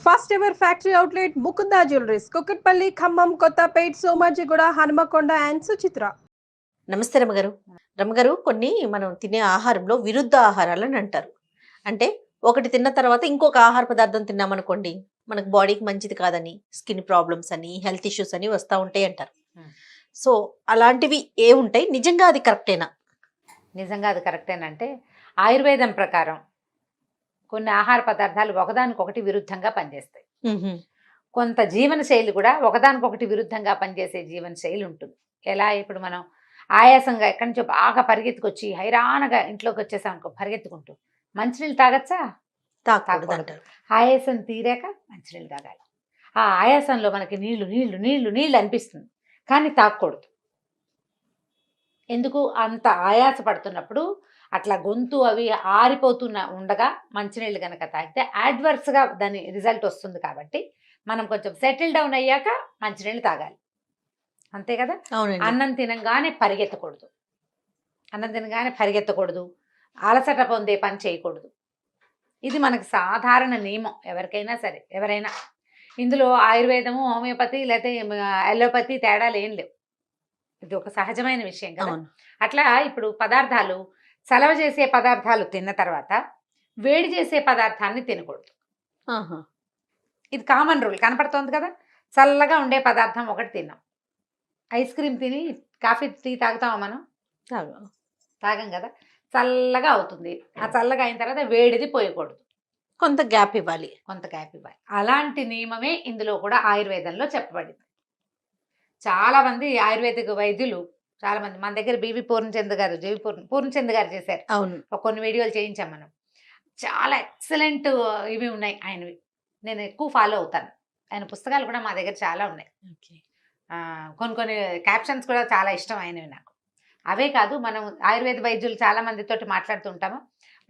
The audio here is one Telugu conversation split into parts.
First ever factory outlet Mukunda jewelleries Kukatpally Khammam Kothapet Somajiguda Hanamkonda and Suchitra. నమస్తే రమ్మగారు. రమ్మగారు, కొన్ని మనం తినే ఆహారంలో విరుద్ధ ఆహారాలు అని అంటారు. అంటే ఒకటి తిన్న తర్వాత ఇంకొక ఆహార పదార్థం తిన్నామనుకోండి, మనకు బాడీకి మంచిది కాదని, స్కిన్ ప్రాబ్లమ్స్ అని, హెల్త్ ఇష్యూస్ అని వస్తూ ఉంటాయి అంటారు. సో అలాంటివి ఏ ఉంటాయి? నిజంగా అది కరెక్టేనా? నిజంగా అది కరెక్టేనంటే ఆయుర్వేదం ప్రకారం కొన్ని ఆహార పదార్థాలు ఒకదానికొకటి విరుద్ధంగా పనిచేస్తాయి. కొంత జీవన శైలి కూడా ఒకదానికొకటి విరుద్ధంగా పనిచేసే జీవన శైలి ఉంటుంది. ఎలా ఇప్పుడు మనం ఆయాసంగా ఎక్కడి నుంచో బాగా పరిగెత్తుకొచ్చి హైరానగా ఇంట్లోకి వచ్చేసాం అనుకో, పరిగెత్తుకుంటూ మంచినీళ్ళు తాగచ్చా? తాగకూడదు అంటారు. ఆయాసం తీరాక మంచినీళ్ళు తాగాలి. ఆ ఆయాసంలో మనకి నీళ్లు నీళ్లు నీళ్లు నీళ్లు అనిపిస్తుంది, కానీ తాగకూడదు. ఎందుకు? అంత ఆయాస పడుతున్నప్పుడు అట్లా గొంతు అవి ఆరిపోతున్న ఉండగా మంచినీళ్ళు కనుక తాగితే యాడ్వర్స్గా దాని రిజల్ట్ వస్తుంది. కాబట్టి మనం కొంచెం సెటిల్ డౌన్ అయ్యాక మంచినీళ్ళు తాగాలి, అంతే కదా. అన్నం తినంగానే పరిగెత్తకూడదు, అన్నం తినగానే పరిగెత్తకూడదు, అలసట పొందే పని చేయకూడదు. ఇది మనకు సాధారణ నియమం, ఎవరికైనా సరే. ఎవరైనా ఇందులో ఆయుర్వేదము, హోమియోపతి లేకపోతే అలోపతి తేడాలు ఏం లేవు. ఇది ఒక సహజమైన విషయం కదా. అట్లా ఇప్పుడు పదార్థాలు, చలవ చేసే పదార్థాలు తిన్న తర్వాత వేడి చేసే పదార్థాన్ని తినకూడదు. ఇది కామన్ రూల్ కనపడుతోంది కదా. చల్లగా ఉండే పదార్థం ఒకటి తిన్నాం, ఐస్ క్రీమ్ తిని కాఫీ టీ తాగుతామా మనం? తాగం కదా. చల్లగా అవుతుంది, ఆ చల్లగా అయిన తర్వాత వేడిది పోయకూడదు, కొంత గ్యాప్ ఇవ్వాలి. అలాంటి నియమమే ఇందులో కూడా ఆయుర్వేదంలో చెప్పబడింది. చాలా మంది ఆయుర్వేదిక వైద్యులు, చాలా మంది మన దగ్గర బివి పూర్ణచంద్ గారు, పూర్ణచంద్ గారు చేశారు. అవును, కొన్ని వీడియోలు చేయించాం మనం. చాలా ఎక్సలెంట్ ఇవి ఉన్నాయి ఆయనవి, నేను ఎక్కువ ఫాలో అవుతాను. ఆయన పుస్తకాలు కూడా మా దగ్గర చాలా ఉన్నాయి. కొన్ని క్యాప్షన్స్ కూడా చాలా ఇష్టం ఆయనవి నాకు. అవే కాదు, మనం ఆయుర్వేద వైద్యులు చాలా మందితోటి మాట్లాడుతుంటాము.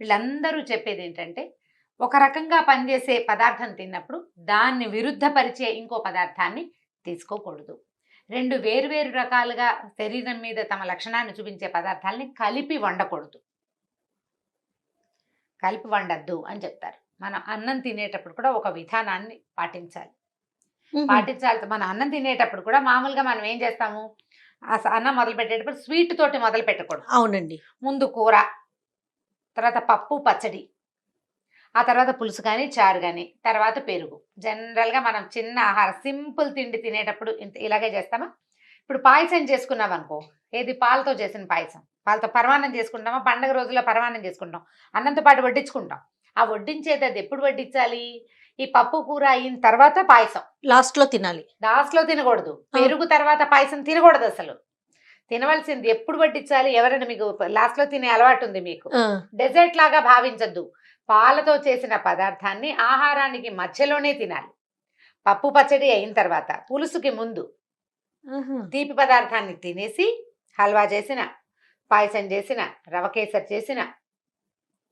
వీళ్ళందరూ చెప్పేది ఏంటంటే, ఒక రకంగా పనిచేసే పదార్థం తిన్నప్పుడు దాన్ని విరుద్ధపరిచే ఇంకో పదార్థాన్ని తీసుకోకూడదు. రెండు వేరువేరు రకాలుగా శరీరం మీద తమ లక్షణాన్ని చూపించే పదార్థాలని కలిపి వండకూడదు, కలిపి వండద్దు అని చెప్తారు. మనం అన్నం తినేటప్పుడు కూడా ఒక విధానాన్ని పాటించాలి. మన అన్నం తినేటప్పుడు కూడా మామూలుగా మనం ఏం చేస్తాము, అన్నం మొదలు పెట్టేటప్పుడు స్వీట్ తోటి మొదలు పెట్టకూడదు. అవునండి. ముందు కూర, తర్వాత పప్పు పచ్చడి, ఆ తర్వాత పులుసు కానీ చారు కానీ, తర్వాత పెరుగు. జనరల్గా మనం చిన్న ఆహారం సింపుల్ తిండి తినేటప్పుడు ఇలాగే చేస్తామా? ఇప్పుడు పాయసం చేసుకున్నాం అనుకో, ఏది పాలతో చేసిన పాయసం, పాలతో పరమాన్నం చేసుకుంటామా? పండగ రోజుల్లో పరమాన్నం చేసుకుంటాం, అన్నంతో పాటు వడ్డించుకుంటాం. ఆ వడ్డించేది అది ఎప్పుడు వడ్డించాలి? ఈ పప్పు కూర అయిన తర్వాత పాయసం లాస్ట్లో తినాలి. లాస్ట్లో తినకూడదు. పెరుగు తర్వాత పాయసం తినకూడదు అసలు. తినవలసింది ఎప్పుడు వడ్డించాలి? ఎవరైనా మీకు లాస్ట్లో తినే అలవాటు ఉంది మీకు, డెజర్ట్ లాగా భావించద్దు. పాలతో చేసిన పదార్థాన్ని ఆహారానికి మధ్యలోనే తినాలి. పప్పు పచ్చడి అయిన తర్వాత పులుసుకి ముందు తీపి పదార్థాన్ని తినేసి, హల్వా చేసిన, పాయసం చేసిన, రవ కేసరి చేసిన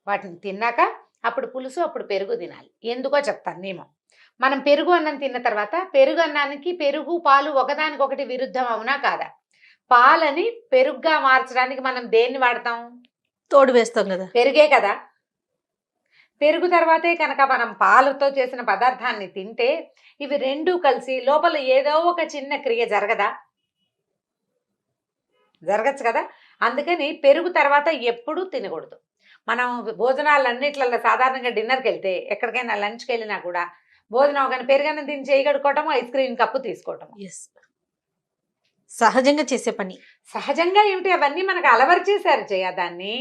వాటిని తిన్నాక అప్పుడు పులుసు, అప్పుడు పెరుగు తినాలి. ఎందుకో చెప్తాను నియమం. మనం పెరుగు అన్నం తిన్న తర్వాత పెరుగు అన్నానికి పెరుగు పాలు ఒకదానికొకటి విరుద్ధం అవునా కాదా? పాలని పెరుగుగా మార్చడానికి మనం దేన్ని వాడతాం? తోడు వేస్తాం కదా, పెరుగే కదా. పెరుగు తర్వాతే కనుక మనం పాలతో చేసిన పదార్థాన్ని తింటే ఇవి రెండూ కలిసి లోపల ఏదో ఒక చిన్న క్రియ జరగదా? జరగచ్చు కదా. అందుకని పెరుగు తర్వాత ఎప్పుడూ తినకూడదు. మనం భోజనాలన్నిట్లలో సాధారణంగా డిన్నర్కి వెళ్తే, ఎక్కడికైనా లంచ్కి వెళ్ళినా కూడా భోజనం అవగానే పెరుగన్నం తిని చేయగడుకోవటం, ఐస్ క్రీమ్ కప్పు తీసుకోవటం. సహజంగా చేసే పని. సహజంగా ఏమిటి, అవన్నీ మనకు అలవర్చేశారు దాన్ని.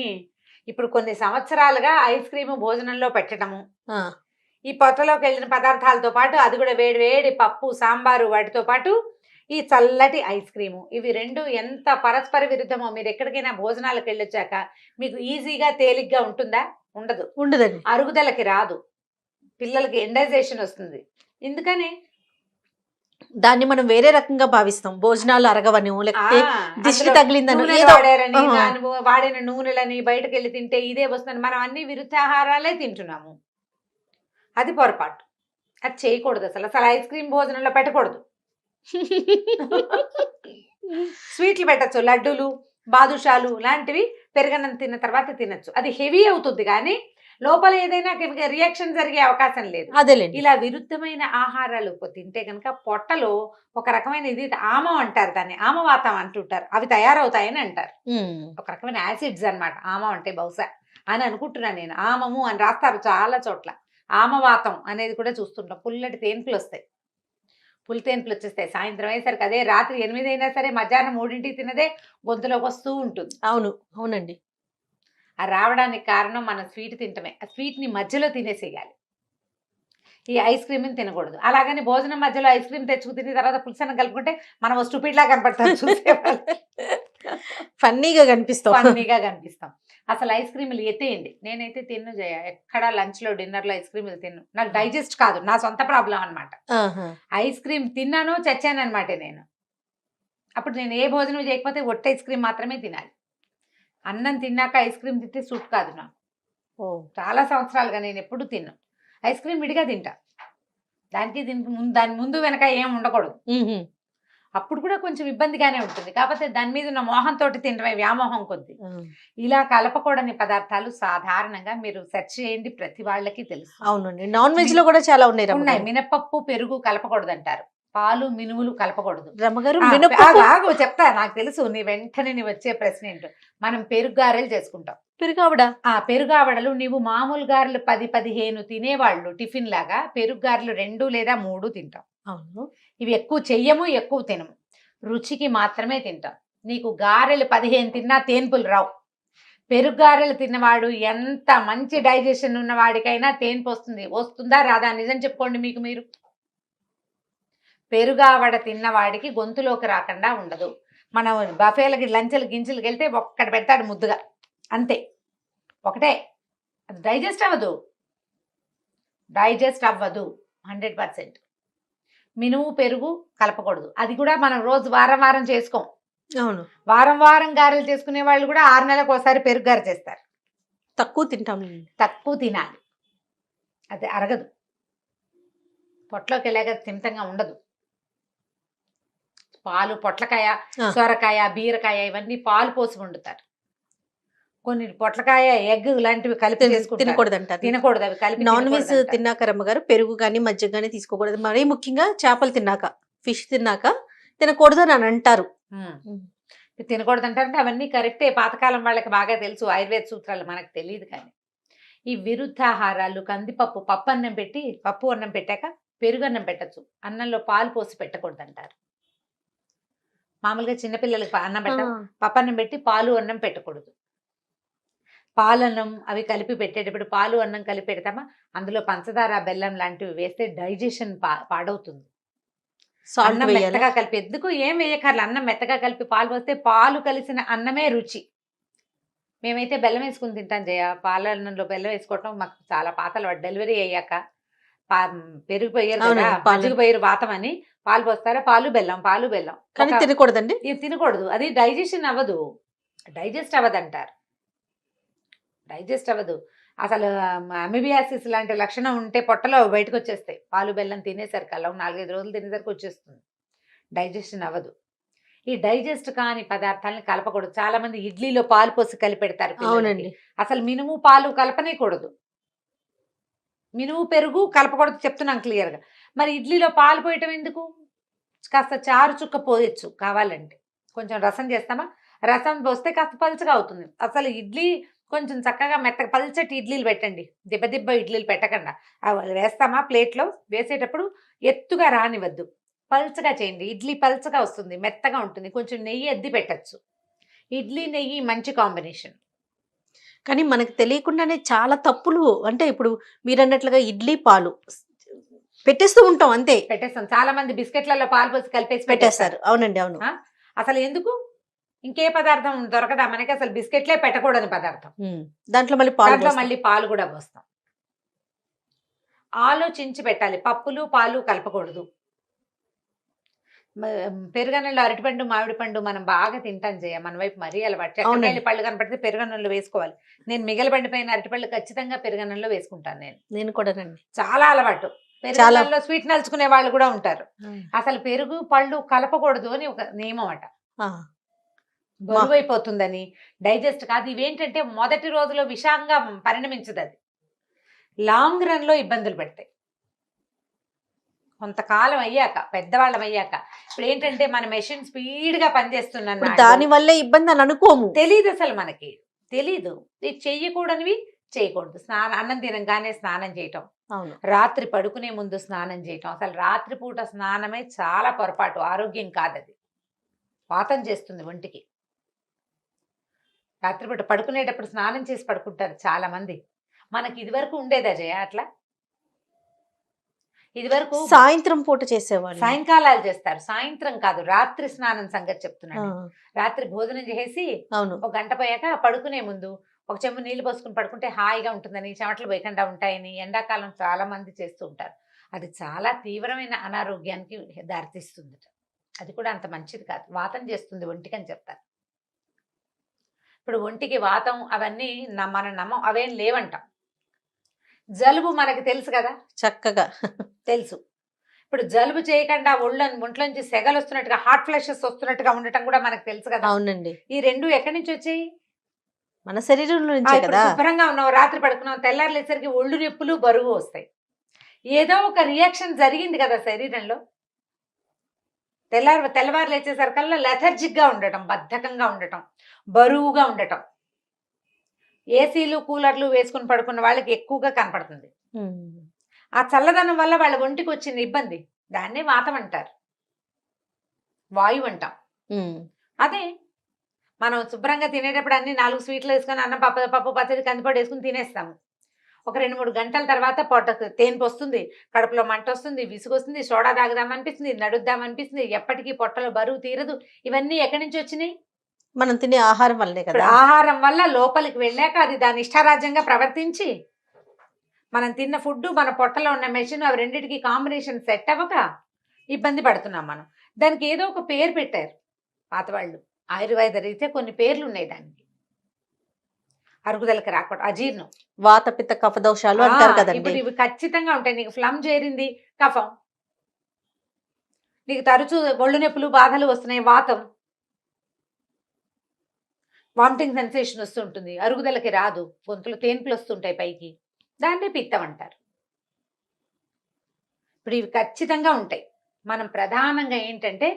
ఇప్పుడు కొన్ని సంవత్సరాలుగా ఐస్ క్రీము భోజనంలో పెట్టడము, ఈ పొట్టలోకి వెళ్ళిన పదార్థాలతో పాటు అది కూడా వేడి వేడి పప్పు సాంబారు వాటితో పాటు ఈ చల్లటి ఐస్ క్రీము, ఇవి రెండు ఎంత పరస్పర విరుద్ధమో. మీరు ఎక్కడికైనా భోజనాలకు వెళ్ళొచ్చాక మీకు ఈజీగా తేలిగ్గా ఉంటుందా? ఉండదండి. అరుగుదలకి రాదు, పిల్లలకి ఇండైజేషన్ వస్తుంది. ఎందుకని దాన్ని మనం వేరే రకంగా భావిస్తాం. భోజనాలు అరగవని, లేకపోతే దిష్టి తగిలిందని, వాడిన నూనెలని బయటకు వెళ్ళి తింటే ఇదే వస్తుంది. మనం అన్ని విరుద్ధ ఆహారాలే తింటున్నాము, అది పొరపాటు. అది చేయకూడదు అసలు. ఐస్ క్రీమ్ భోజనంలో పెట్టకూడదు. స్వీట్లు పెట్టచ్చు, లడ్డూలు, బాదుషాలు లాంటివి పెరుగన్నం తిన్న తర్వాత తినచ్చు. అది హెవీ అవుతుంది కానీ లోపల ఏదైనా రియాక్షన్ జరిగే అవకాశం లేదు. అదేలేండి. ఇలా విరుద్ధమైన ఆహారాలు తింటే కనుక పొట్టలో ఒక రకమైన ఇది ఆమం అంటారు, దాన్ని ఆమవాతం అంటుంటారు, అవి తయారవుతాయని అంటారు. ఒక రకమైన యాసిడ్స్ అన్నమాట ఆమం అంటే, బహుశా అని అనుకుంటున్నాను నేను. ఆమము అని రాస్తారు చాలా చోట్ల. ఆమవాతం అనేది కూడా చూస్తుంటాం. పుల్లటి తేన్పులు వస్తాయి, పులి తేన్పులు వచ్చేస్తాయి సాయంత్రం అయ్యేసరికి. అదే రాత్రి 8 అయినా సరే మధ్యాహ్నం 3ంటికి తినదే గొంతులోకి వస్తూ ఉంటుంది. అవును, అవునండి. ఆ రావడానికి కారణం మనం స్వీట్ తింటమే. ఆ స్వీట్ని మధ్యలో తినేసేయాలి. ఈ ఐస్ క్రీమ్ని తినకూడదు. అలాగని భోజనం మధ్యలో ఐస్ క్రీమ్ తెచ్చుకు తిని తర్వాత పులుసన్న కలుపుకుంటే మనం స్టూపిడ్ లా కనపడతాం చూసేవాళ్ళు. ఫన్నీగా కనిపిస్తాం. ఫన్నీగా కనిపిస్తాం. అసలు ఐస్ క్రీములు ఎత్తేయండి. నేనైతే తిన్ను జయ, ఎక్కడ లంచ్లో డిన్నర్లో ఐస్ క్రీములు తిన్ను. నాకు డైజెస్ట్ కాదు, నా సొంత ప్రాబ్లం అనమాట. ఐస్ క్రీమ్ తిన్నాను చచ్చానమాట నేను. అప్పుడు నేను ఏ భోజనం చేయకపోతే ఒట్టి ఐస్ క్రీమ్ మాత్రమే తినాలి. అన్నం తిన్నాక ఐస్ క్రీమ్ తింటే సూట్ కాదు నాకు. చాలా సంవత్సరాలుగా నేను ఎప్పుడు తిన్నాను. ఐస్ క్రీమ్ విడిగా తింటా, దాని ముందు వెనక ఏం ఉండకూడదు. అప్పుడు కూడా కొంచెం ఇబ్బందిగానే ఉంటుంది, కాకపోతే దాని మీద ఉన్న మోహంతో తినడమే, వ్యామోహం కొద్ది. ఇలా కలపకూడని పదార్థాలు సాధారణంగా మీరు సెర్చ్ చేయండి, ప్రతి వాళ్ళకి తెలుసు. అవునండి, నాన్ వెజ్ లో కూడా చాలా ఉన్నాయి. మినపప్పు పెరుగు కలపకూడదు అంటారు, పాలు మినుములు కలపకూడదు. రమ్మగారు చెప్తా, నాకు తెలుసు నీ వెంటనే నీ వచ్చే ప్రశ్న ఏంటో. మనం పెరుగు గారెలు చేసుకుంటాం. పెరుగావడ పెరుగావడలు నీవు మామూలు గారెలు 10-15 తినేవాళ్ళు టిఫిన్ లాగా పెరుగు గారెలు 2 లేదా 3 తింటాం. అవును, ఇవి ఎక్కువ చెయ్యము, ఎక్కువ తినము, రుచికి మాత్రమే తింటాం. నీకు గారెలు 15 తిన్నా తేన్పులు రావు. పెరుగు గారెలు తిన్నవాడు ఎంత మంచి డైజెషన్ ఉన్నవాడికైనా తేన్పు వస్తుందా రాదా? నిజం చెప్పుకోండి మీకు మీరు. పెరుగావడ తిన్నవాడికి గొంతులోకి రాకుండా ఉండదు. మనం బఫేలకి లంచెలు గింజలకు వెళ్తే ఒక్కటి పెడతాడు ముద్దుగా, అంతే, ఒకటే. అది డైజెస్ట్ అవ్వదు 100%. మినుము పెరుగు కలపకూడదు. అది కూడా మనం రోజు వారం చేసుకోం. అవును, వారం గారెలు చేసుకునే వాళ్ళు కూడా 6 నెలలకు ఒకసారి పెరుగు గారె చేస్తారు. తక్కువ తింటాం, తక్కువ తినాలి, అది అరగదు, పొట్లోకి వెళ్ళాక తిమితంగా ఉండదు. పాలు, పొట్లకాయ, సొరకాయ, బీరకాయ ఇవన్నీ పాలు పోసి వండుతారు. కొన్ని పొట్లకాయ, ఎగ్ లాంటివి కలిపి తినకూడదు అంటారు. తినకూడదు అవి కలిపి. నాన్ వెజ్ తిన్నాక రమ్మగారు పెరుగు కానీ మజ్జిగ కానీ తీసుకోకూడదు. మరీ ముఖ్యంగా చేపలు తిన్నాక, ఫిష్ తిన్నాక తినకూడదు అని అంటారు. తినకూడదు అంటారంటే అవన్నీ కరెక్టే, పాతకాలం వాళ్ళకి బాగా తెలుసు, ఆయుర్వేద సూత్రాలు మనకు తెలియదు. కానీ ఈ విరుద్ధాహారాలు, కందిపప్పు పప్పు అన్నం పెట్టాక పెరుగు అన్నం పెట్టచ్చు, అన్నంలో పాలు పోసి పెట్టకూడదు అంటారు. మామూలుగా చిన్నపిల్లలకి అన్నం పప్పు అన్నం పెట్టి పాలు అన్నం పెట్టకూడదు. పాలన్నం అవి కలిపి పెట్టేటప్పుడు పాలు అన్నం కలిపి పెడతామా, అందులో పంచదార, బెల్లం లాంటివి వేస్తే డైజెషన్ పాడవుతుంది. అన్నం మెత్తగా కలిపి, ఎందుకు ఏం వేయకర్లు, అన్నం మెత్తగా కలిపి పాలు పోస్తే పాలు కలిసిన అన్నమే రుచి. మేమైతే బెల్లం వేసుకుని తింటాం జయ. పాలన్నంలో బెల్లం వేసుకోవటం మాకు చాలా పాతలు. డెలివరీ అయ్యాక పెరుగు పోయారు కదా, మజ్జిగ పోయారు వాతం అని పాలు పోస్తారా, పాలు బెల్లం కానీ తినకూడదండి. ఇది తినకూడదు, అది డైజెషన్ అవ్వదు, డైజెస్ట్ అవ్వదంటారు. డైజెస్ట్ అవ్వదు అసలు. అమిబియాసిస్ లాంటి లక్షణం ఉంటే పొట్టలో బయటకు వచ్చేస్తాయి. పాలు బెల్లం తినేసరికి అలా 4-5 రోజులు తినేసరికి వచ్చేస్తుంది, డైజెషన్ అవ్వదు. ఈ డైజెస్ట్ కాని పదార్థాలను కలపకూడదు. చాలా మంది ఇడ్లీలో పాలు పోసి కలిపి పెడతారు. అవునండి, అసలు మినుము పాలు కలపనేకూడదు, మినుము పెరుగు కలపకూడదు చెప్తున్నాం క్లియర్గా. మరి ఇడ్లీలో పాలు పోయటం ఎందుకు? కాస్త చారు చుక్క పోయచ్చు కావాలంటే. కొంచెం రసం చేస్తామా, రసం పోస్తే కాస్త పలుచగా అవుతుంది. అసలు ఇడ్లీ కొంచెం చక్కగా మెత్తగా పల్చటి ఇడ్లీలు పెట్టండి, దిబ్బ ఇడ్లీలు పెట్టకుండా. అవి వేస్తామా ప్లేట్లో, వేసేటప్పుడు ఎత్తుగా రానివద్దు, పల్చగా చేయండి. ఇడ్లీ పల్చగా వస్తుంది, మెత్తగా ఉంటుంది. కొంచెం నెయ్యి అద్ది పెట్టచ్చు. ఇడ్లీ నెయ్యి మంచి కాంబినేషన్. కానీ మనకు తెలియకుండానే చాలా తప్పులు. అంటే ఇప్పుడు మీరు అన్నట్లుగా ఇడ్లీ పాలు పెట్టేస్తూ ఉంటాం, అంతే పెట్టేస్తాం. చాలా మంది బిస్కెట్లలో పాలు పోసి కలిపేసి పెట్టేస్తారు. అవునండి, అవును. అసలు ఎందుకు? ఇంకే పదార్థం దొరకదా మనకి? అసలు బిస్కెట్లే పెట్టకూడని పదార్థం, దాంట్లో మళ్ళీ పాలు కూడా పోస్తాం. ఆలోచించి పెట్టాలి. పప్పులు పాలు కలపకూడదు. పెరుగన్నంలో అరటిపండు, మామిడి పండు మనం బాగా తింటాం చేయ, మన వైపు మరీ అలవాటు. చక్కెరకేళి పళ్ళు కనపడితే పెరుగన్నంలో వేసుకోవాలి. నేను మిగలబండి పైన అరటిపళ్ళు ఖచ్చితంగా పెరుగన్నంలో వేసుకుంటాను. నేను కూడా చాలా అలవాటు. పెరుగన్నంలో స్వీట్ నలుచుకునే వాళ్ళు కూడా ఉంటారు. అసలు పెరుగు పళ్ళు కలపకూడదు అని ఒక నియమం అట. బరువు అయిపోతుందని, డైజెస్ట్ కాదు. ఇవేంటంటే మొదటి రోజులో విషంగా పరిణమించదు, అది లాంగ్ రన్ లో ఇబ్బందులు పెడతాయి. కొంతకాలం అయ్యాక, పెద్దవాళ్ళం అయ్యాక, ఇప్పుడు ఏంటంటే మన మెషిన్ స్పీడ్ గా పనిచేస్తున్నాను, దాని వల్లే ఇబ్బంది అని అనుకోము. తెలియదు, అసలు మనకి తెలీదు. ఇది చెయ్యకూడనివి చేయకూడదు. అన్నం తినగానే స్నానం చేయటం, అవును, రాత్రి పడుకునే ముందు స్నానం చేయటం. అసలు రాత్రిపూట స్నానమే చాలా పొరపాటు, ఆరోగ్యం కాదది, వాతం చేస్తుంది ఒంటికి. రాత్రిపూట పడుకునేటప్పుడు స్నానం చేసి పడుకుంటారు చాలా మంది. మనకి ఇదివరకు ఉండేదా జయ అట్లా? ఇదివరకు సాయంత్రం పూట చేసేవాళ్ళు, సాయంకాలాలు చేస్తారు, సాయంత్రం కాదు, రాత్రి స్నానం సంగతి చెప్తున్నాను. రాత్రి భోజనం చేసి అవును, ఒక గంట పోయాక పడుకునే ముందు ఒక చెంబు నీళ్లు పోసుకుని పడుకుంటే హాయిగా ఉంటుందని, చెమటలు పోయకుండా ఉంటాయని ఎండాకాలం చాలా మంది చేస్తూ ఉంటారు. అది చాలా తీవ్రమైన అనారోగ్యానికి దారితీస్తుంది. అది కూడా అంత మంచిది కాదు, వాతం చేస్తుంది ఒంటికి అని చెప్తారు. ఇప్పుడు ఒంటికి వాతం అవన్నీ మన నమ్మం, అవేం లేవంటాం. జలుబు మనకి తెలుసు కదా, చక్కగా తెలుసు. ఇప్పుడు జలుబు చేయకుండా ఒంట్లోంచి సెగలు వస్తున్నట్టుగా, హాట్ ఫ్లాషెస్ వస్తున్నట్టుగా ఉండటం కూడా మనకు తెలుసు కదా. అవునండి, ఈ రెండు ఎక్కడి నుంచి వచ్చాయి? మన శరీరంలో నుంచే ఇప్పుడు కదా. శుభ్రంగా ఉన్నావు, రాత్రి పడుకున్నావు, తెల్లారులేసరికి ఒళ్ళు నొప్పులు, బరువు వస్తాయి. ఏదో ఒక రియాక్షన్ జరిగింది కదా శరీరంలో. తెల్లవారు లేచేసరికల్లా లెథర్జిక్ గా ఉండటం, బద్ధకంగా ఉండటం, బరువుగా ఉండటం. ఏసీలు కూలర్లు వేసుకుని పడుకున్న వాళ్ళకి ఎక్కువగా కనపడుతుంది. ఆ చల్లదనం వల్ల వాళ్ళ ఒంటికి వచ్చిన ఇబ్బంది, దాన్నే వాతం అంటారు, వాయువు అంటాం. అదే మనం శుభ్రంగా తినేటప్పుడు అన్ని 4 స్వీట్లు వేసుకొని అన్నం, పప్పు పచ్చడి, కందిపొడి వేసుకుని తినేస్తాము. ఒక 2-3 గంటల తర్వాత పొట్టకు తేన్పు వస్తుంది, కడుపులో మంట వస్తుంది, విసుగు వస్తుంది, సోడా తాగుదామనిపిస్తుంది, నడుద్దామనిపిస్తుంది, ఎప్పటికీ పొట్టలో బరువు తీరదు. ఇవన్నీ ఎక్కడి నుంచి వచ్చినాయి? మనం తినే ఆహారం వల్లే కదా. ఆహారం వల్ల లోపలికి వెళ్ళాక అది దాని ఇష్టారాజ్యంగా ప్రవర్తించి, మనం తిన్న ఫుడ్, మన పొట్టలో ఉన్న మెషిన్, అవి రెండింటికి కాంబినేషన్ సెట్ అవ్వక ఇబ్బంది పడుతున్నాం మనం. దానికి ఏదో ఒక పేరు పెట్టారు పాతవాళ్ళు, ఆయుర్వేద రీత్యా కొన్ని పేర్లు ఉన్నాయి దానికి. అరుగుదలకి రాకూడదు, అజీర్ణం, వాత పిత్త కఫ దోషాలు అంటారు కదండి. ఇప్పుడు ఇవి ఖచ్చితంగా ఉంటాయి. నీకు ఫ్లమ్ చేరింది, కఫం. నీకు తరచూ ఒళ్ళు నొప్పులు, బాధలు వస్తున్నాయి, వాతం. వామిటింగ్ సెన్సేషన్ వస్తుంటుంది, అరుగుదలకి రాదు, గొంతులు తేన్పులు వస్తుంటాయి పైకి, దాన్నే పిత్తం అంటారు. ఇప్పుడు ఇవి ఖచ్చితంగా ఉంటాయి. మనం ప్రధానంగా ఏంటంటే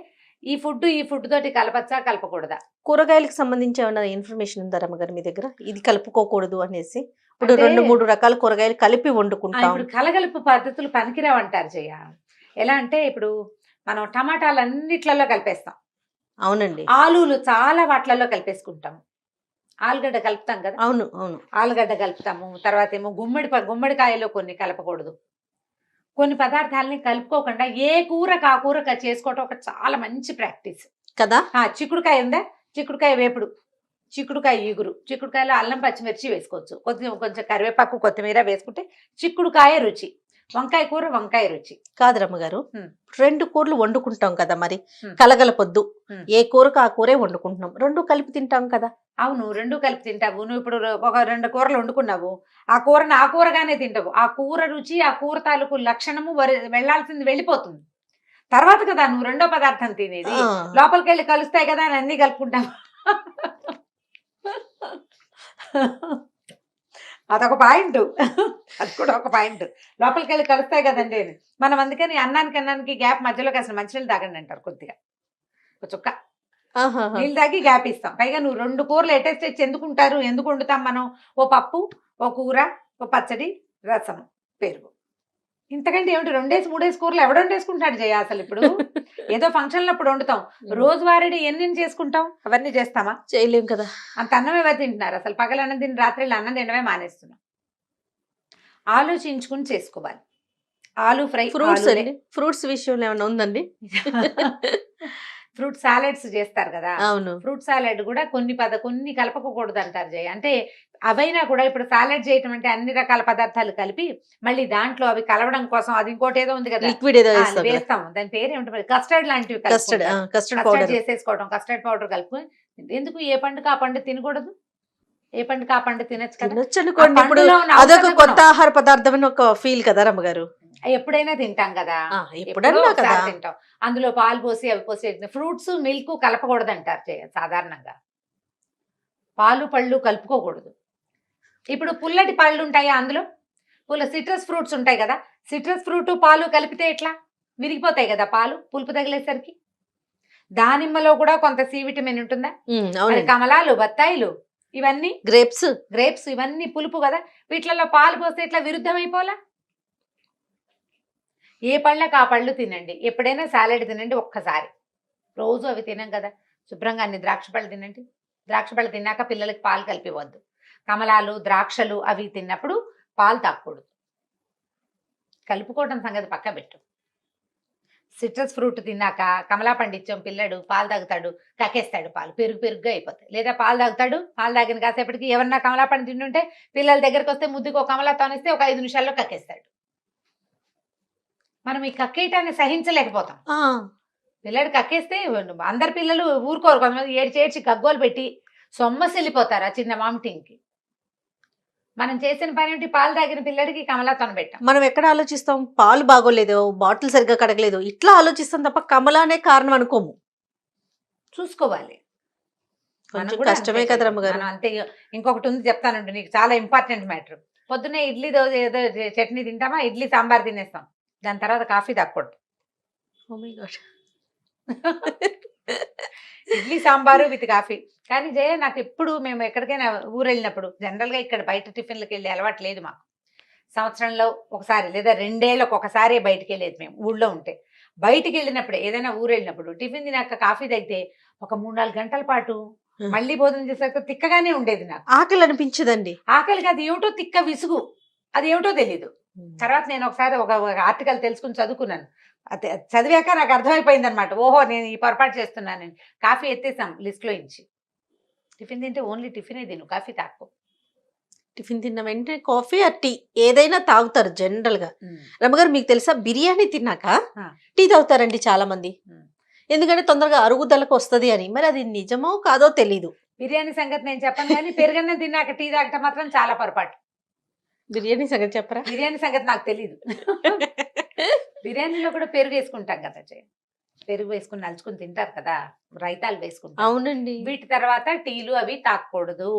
ఈ ఫుడ్ తోటి కలపచ్చా కలపకూడదా? కూరగాయలకు సంబంధించి ఏమైనా ఇన్ఫర్మేషన్ ఉందా రమ్మగారు మీ దగ్గర, ఇది కలుపుకోకూడదు అనేసి? ఇప్పుడు 2-3 రకాల కూరగాయలు కలిపి వండుకుంటాం. ఇప్పుడు కలగలుపు పద్ధతులు పనికిరావంటారు జయ. ఎలా అంటే ఇప్పుడు మనం టమాటాలు అన్నిట్లలో కలిపేస్తాం. అవునండి, ఆలులు చాలా వాటిలలో కలిపేసుకుంటాము. ఆలుగడ్డ కలుపుతాం కదా. అవును అవును, ఆలుగడ్డ కలుపుతాము. తర్వాత ఏమో గుమ్మడికాయలో కొన్ని కలపకూడదు. కొన్ని పదార్థాలని కలుపుకోకుండా ఏ కూరకు ఆ కూర చేసుకోవటం ఒక చాలా మంచి ప్రాక్టీస్ కదా. చిక్కుడుకాయ ఉందా, చిక్కుడుకాయ వేపుడు, చిక్కుడుకాయ ఈగురు, చిక్కుడుకాయలో అల్లం పచ్చిమిర్చి వేసుకోవచ్చు, కొంచెం కరివేపాకు కొత్తిమీర వేసుకుంటే చిక్కుడుకాయ రుచి. వంకాయ కూర వంకాయ రుచి కాదు రమ్మగారు. 2 కూరలు వండుకుంటాం కదా, మరి కలగలపొద్దు, ఏ కూరకు ఆ కూరే వండుకుంటున్నాం, 2 కలిపి తింటాం కదా. అవును, 2 కలిపి తింటావు. నువ్వు ఇప్పుడు ఒక 2 కూరలు వండుకున్నావు, ఆ కూరని ఆ కూరగానే తింటావు. ఆ కూర రుచి, ఆ కూర తాలూకు లక్షణము వెళ్లాల్సింది వెళ్ళిపోతుంది తర్వాత కదా నువ్వు రెండో పదార్థం తినేది. లోపలికి వెళ్ళి కలుస్తాయి కదా అని అన్ని కలుపుకుంటావు. అదొక పాయింట్, అది కూడా ఒక పాయింట్. లోపలికి వెళ్ళి కలుస్తాయి కదండి మనం. అందుకని అన్నానికి గ్యాప్ మధ్యలోకి అసలు మంచినీళ్ళు తాగండి అంటారు. కొద్దిగా ఒక చుక్క నీళ్ళు తాగి గ్యాప్ ఇస్తాం. పైగా నువ్వు 2 కూరలు ఎటెస్ట్ ఎందుకుంటారు, ఎందుకు వండుతాం మనం? ఓ పప్పు, ఓ కూర, ఓ పచ్చడి, రసం, పెరుగు, ఇంతకంటే ఏమిటి? 2-3 కూరలు ఎవడు వండేసుకుంటాడు జయ అసలు? ఇప్పుడు ఏదో ఫంక్షన్లో అప్పుడు వండుతాం, రోజువారీ ఎన్ని చేసుకుంటాం? అవన్నీ చేస్తామా? చేయలేం కదా. అంత అన్నం ఎవరు తింటున్నారు అసలు? పగలన్నం తిని రాత్రి అన్నం తినడమే మానేస్తున్నాం. ఆలోచించుకుని చేసుకోవాలి. ఆలు ఫ్రై, ఫ్రూట్స్ విషయంలో ఏమైనా ఉందండి? ఫ్రూట్ సాలెడ్స్ చేస్తారు కదా. అవును, ఫ్రూట్ సాలెడ్ కూడా కొన్ని కలపకూడదు అంటారు జయ. అంటే అవైనా కూడా ఇప్పుడు సాలెడ్ చేయటం అంటే అన్ని రకాల పదార్థాలు కలిపి మళ్ళీ దాంట్లో అవి కలవడం కోసం అది ఇంకోటి ఏదో ఉంది కదా, లిక్విడ్ ఏదో వేస్తాం. దాని పేరు ఏమిటి? కస్టర్డ్ లాంటివి, కస్టర్డ్ చేసేసుకోవడం, కస్టర్డ్ పౌడర్ కలుపుకొని. ఎందుకు? ఏ పండుగ ఆ పండు తినకూడదు? ఏ పండుగ ఆ పండు తినచ్చు కదా. ఇప్పుడు అదొక కొత్త ఆహార పదార్థం అని ఒక ఫీల్ కదా రమ్మగారు. ఎప్పుడైనా తింటాం కదా, ఎప్పుడైనా తింటాం. అందులో పాలు పోసి అవి పోసి. ఫ్రూట్స్ మిల్క్ కలపకూడదు అంటారు సాధారణంగా. పాలు పళ్ళు కలుపుకోకూడదు. ఇప్పుడు పుల్లటి పళ్ళు ఉంటాయి, అందులో సిట్రస్ ఫ్రూట్స్ ఉంటాయి కదా, సిట్రస్ ఫ్రూట్ పాలు కలిపితే ఎట్లా విరిగిపోతాయి కదా పాలు పులుపు తగిలేసరికి. దానిమ్మలో కూడా కొంత సి విటమిన్ ఉంటుందా, మరి కమలాలు, బత్తాయిలు, ఇవన్నీ గ్రేప్స్ ఇవన్నీ పులుపు కదా, వీటిలలో పాలు పోస్తే ఇట్లా విరుద్ధమైపోలా. ఏ పళ్ళకి ఆ పళ్ళు తినండి, ఎప్పుడైనా సాలెడ్ తినండి ఒక్కసారి, రోజు అవి తినం కదా. శుభ్రంగా అన్ని ద్రాక్ష పళ్ళు తినండి, ద్రాక్ష పళ్ళు తిన్నాక పిల్లలకి పాలు కలిపివద్దు. కమలాలు, ద్రాక్షలు అవి తిన్నప్పుడు పాలు తాగకూడదు. కలుపుకోవడం సంగతి పక్క పెట్టు. సిట్రస్ ఫ్రూట్ తిన్నాక కమలా పండిచ్చం పిల్లడు పాలు తాగుతాడు, కక్కేస్తాడు, పాలు పెరుగుగా అయిపోతాయి. లేదా పాలు తాగుతాడు, పాలు తాగిన కాసేపటికి ఎవరన్నా కమలా పండు తింటుంటే పిల్లల దగ్గరికి వస్తే ముద్దుకు ఒక కమలా తానిస్తే ఒక 5 నిమిషాల్లో కక్కేస్తాడు. మనం ఈ కక్కేయటాన్ని సహించలేకపోతాం. పిల్లడు కక్కేస్తే అందరు పిల్లలు ఊరుకోరు, కొంతమంది ఏడ్చి గగ్గోలు పెట్టి సొమ్మసిల్లిపోతారు ఆ చిన్న వామిటింగ్కి. మనం చేసిన పని ఏంటి, పాలు తాగిన పిల్లడికి కమలాతోన పెట్టాం. మనం ఎక్కడ ఆలోచిస్తాం, పాలు బాగోలేదు, బాటిల్ సరిగ్గా కడగలేదు, ఇట్లా ఆలోచిస్తాం తప్ప కమలానే కారణం అనుకోము. చూసుకోవాలి, కొంచెం కష్టమే కదా రమ్మగారు. అంతే. ఇంకొకటి ఉంది చెప్తానండి నీకు, చాలా ఇంపార్టెంట్ మ్యాటర్. పొద్దున్నే ఇడ్లీ దోశ ఏదో చట్నీ తింటామా, ఇడ్లీ సాంబార్ తినేస్తాం, దాని తర్వాత కాఫీ తాగకూడదు. Idli sambar with coffee. కానీ జయ నాకు ఎప్పుడు మేము ఎక్కడికైనా ఊరు వెళ్ళినప్పుడు, జనరల్గా ఇక్కడ బయట టిఫిన్లకు వెళ్ళి అలవాటు లేదు మాకు. సంవత్సరంలో ఒకసారి లేదా 2 ఏళ్ళకు ఒకసారి బయటికి వెళ్ళేది మేము ఊళ్ళో ఉంటే. బయటికి వెళ్ళినప్పుడు ఏదైనా ఊరు వెళ్ళినప్పుడు టిఫిన్ తినాక కాఫీ తాగితే ఒక 3-4 గంటల పాటు మళ్ళీ భోజనం చేసాక తిక్కగానే ఉండేది. నాకు ఆకలి అనిపించదండి. ఆకలికి అది ఏమిటో తిక్క విసుగు, అది ఏమిటో తెలీదు. తర్వాత నేను ఒకసారి ఒక ఆర్టికల్ తెలుసుకుని చదువుకున్నాను. చదివాక నాకు అర్థమైపోయింది అనమాట, ఓహో నేను ఈ పొరపాటు చేస్తున్నాను. కాఫీ ఎత్తేసాం లిస్ట్లో ఇచ్చి. టిఫిన్ తింటే ఓన్లీ టిఫినే తిను, కాఫీ తాకు. టిఫిన్ తిన్న వెంటనే కాఫీ ఆ టీ ఏదైనా తాగుతారు జనరల్ గా. రమ్మగారు మీకు తెలుసా, బిర్యానీ తిన్నాక టీ తాగుతారండి చాలా మంది, ఎందుకంటే తొందరగా అరుగుదలకు వస్తుంది అని. మరి అది నిజమో కాదో తెలీదు. బిర్యానీ సంగతి నేను చెప్పను, కానీ పెరుగన్నం తిన్నాక టీ తాగటం మాత్రం చాలా పొరపాటు. బిర్యానీ సంగతి చెప్పరా? బిర్యానీ సంగతి నాకు తెలీదు. బిర్యానీలో కూడా పెరుగు వేసుకుంటాం కదా, పెరుగు వేసుకుని నలుచుకుని తింటారు కదా, రైతాలు వేసుకుంటారు. అవునండి. వీటి తర్వాత టీలు అవి తాగకూడదు.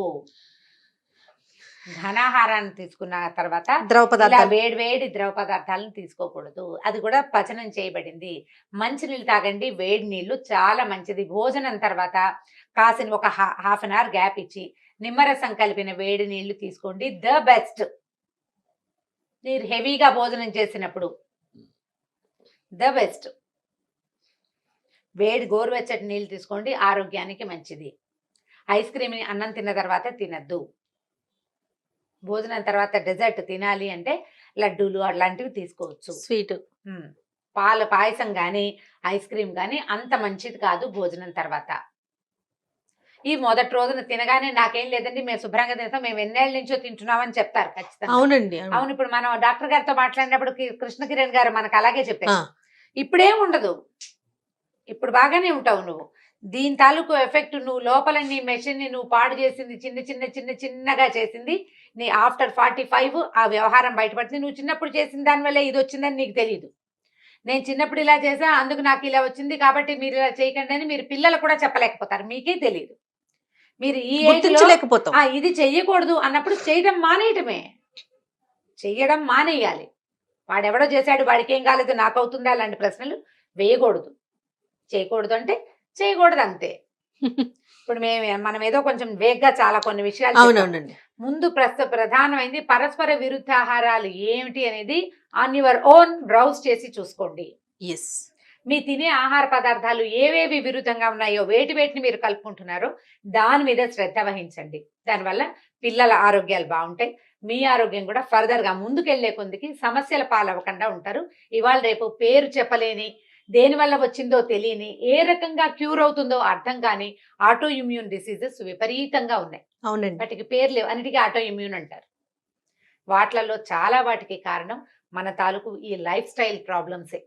ఘనాహారాన్ని తీసుకున్న తర్వాత ద్రవ పదార్థాలు, వేడి ద్రవ పదార్థాలను తీసుకోకూడదు. అది కూడా పచనం చేయబడింది. మంచినీళ్ళు తాగండి, వేడి నీళ్లు చాలా మంచిది. భోజనం తర్వాత కాసిన ఒక హాఫ్ అన్ అవర్ గ్యాప్ ఇచ్చి నిమ్మరసం కలిపిన వేడి నీళ్లు తీసుకోండి, ద బెస్ట్. మీరు హెవీగా భోజనం చేసినప్పుడు ద బెస్ట్. వేడి గోరువెచ్చటి నీళ్ళు తీసుకోండి, ఆరోగ్యానికి మంచిది. ఐస్ క్రీమ్ అన్నం తిన్న తర్వాత తినద్దు. భోజనం తర్వాత డెజర్ట్ తినాలి అంటే లడ్డూలు అలాంటివి తీసుకోవచ్చు. స్వీట్, పాయసం కానీ ఐస్ క్రీమ్ కానీ అంత మంచిది కాదు భోజనం తర్వాత. ఈ మొదటి రోజున తినగానే నాకేం లేదండి, మేము శుభ్రంగా తింటాం, మేము ఎన్నేళ్ళ నుంచో తింటున్నామని చెప్తారు ఖచ్చితంగా. అవునండి. అవును, ఇప్పుడు మనం డాక్టర్ గారితో మాట్లాడినప్పుడు కృష్ణ కిరణ్ గారు మనకు అలాగే చెప్పారు. ఇప్పుడేం ఉండదు, ఇప్పుడు బాగానే ఉంటావు నువ్వు. దీని తాలూకు ఎఫెక్ట్ నువ్వు లోపల నీ మెషిన్ ని నువ్వు పాడు చేసింది, చిన్నగా చేసింది నీ ఆఫ్టర్ 45 ఆ వ్యవహారం బయటపడుతుంది. నువ్వు చిన్నప్పుడు చేసిన దానివల్ల ఇది వచ్చిందని నీకు తెలియదు. నేను చిన్నప్పుడు ఇలా చేసా, అందుకు నాకు ఇలా వచ్చింది, కాబట్టి మీరు ఇలా చేయకండి అని మీరు పిల్లలు కూడా చెప్పలేకపోతారు, మీకే తెలియదు. మీరు ఈ ఇది చెయ్యకూడదు అన్నప్పుడు చెయ్యడం మానేయాలి. వాడెవడో చేశాడు, వాడికి ఏం కాలేదు, నాకు అవుతుందా, అలాంటి ప్రశ్నలు వేయకూడదు. చేయకూడదు అంటే చేయకూడదు, అంతే. ఇప్పుడు మనం ఏదో కొంచెం వేగ్గా చాలా కొన్ని విషయాలు. అవునవునండి. ముందు ప్రధానమైంది పరస్పర విరుద్ధ ఆహారాలు ఏమిటి అనేది ఆన్ యువర్ ఓన్ బ్రౌజ్ చేసి చూసుకోండి. మీ తినే ఆహార పదార్థాలు ఏవేవి విరుద్ధంగా ఉన్నాయో, వేటిని మీరు కలుపుకుంటున్నారో దాని మీద శ్రద్ధ వహించండి. దానివల్ల పిల్లల ఆరోగ్యాలు బాగుంటాయి, మీ ఆరోగ్యం కూడా ఫర్దర్గా ముందుకెళ్లే కొందికి సమస్యల పాలవ్వకుండా ఉంటారు. ఇవాళ రేపు పేరు చెప్పలేని, దేనివల్ల వచ్చిందో తెలియని, ఏ రకంగా క్యూర్ అవుతుందో అర్థం కాని ఆటో ఇమ్యూన్ డిసీజెస్ విపరీతంగా ఉన్నాయి. అవునండి. వాటికి పేరు లేవు, అన్నిటికీ ఆటో ఇమ్యూన్ అంటారు. వాటిలలో చాలా వాటికి కారణం మన తాలూకు ఈ లైఫ్ స్టైల్ ప్రాబ్లమ్సే.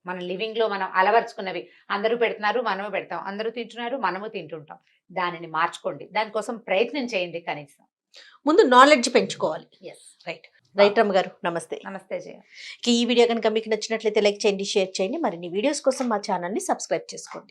మన లివింగ్ లో మనం అలవర్చుకున్నవి. అందరూ పెడుతున్నారు, మనము పెడతాం, అందరూ తింటున్నారు, మనము తింటుంటాం. దానిని మార్చుకోండి, దానికోసం ప్రయత్నం చేయండి. కనీసం ముందు నాలెడ్జ్ పెంచుకోవాలి. రైట్ రమ్మ గారు, నమస్తే. నమస్తే జయ. ఈ వీడియో కనుక మీకు నచ్చినట్లయితే లైక్ చేయండి, షేర్ చేయండి. మరిన్ని వీడియోస్ కోసం మా ఛానల్ని సబ్స్క్రైబ్ చేసుకోండి.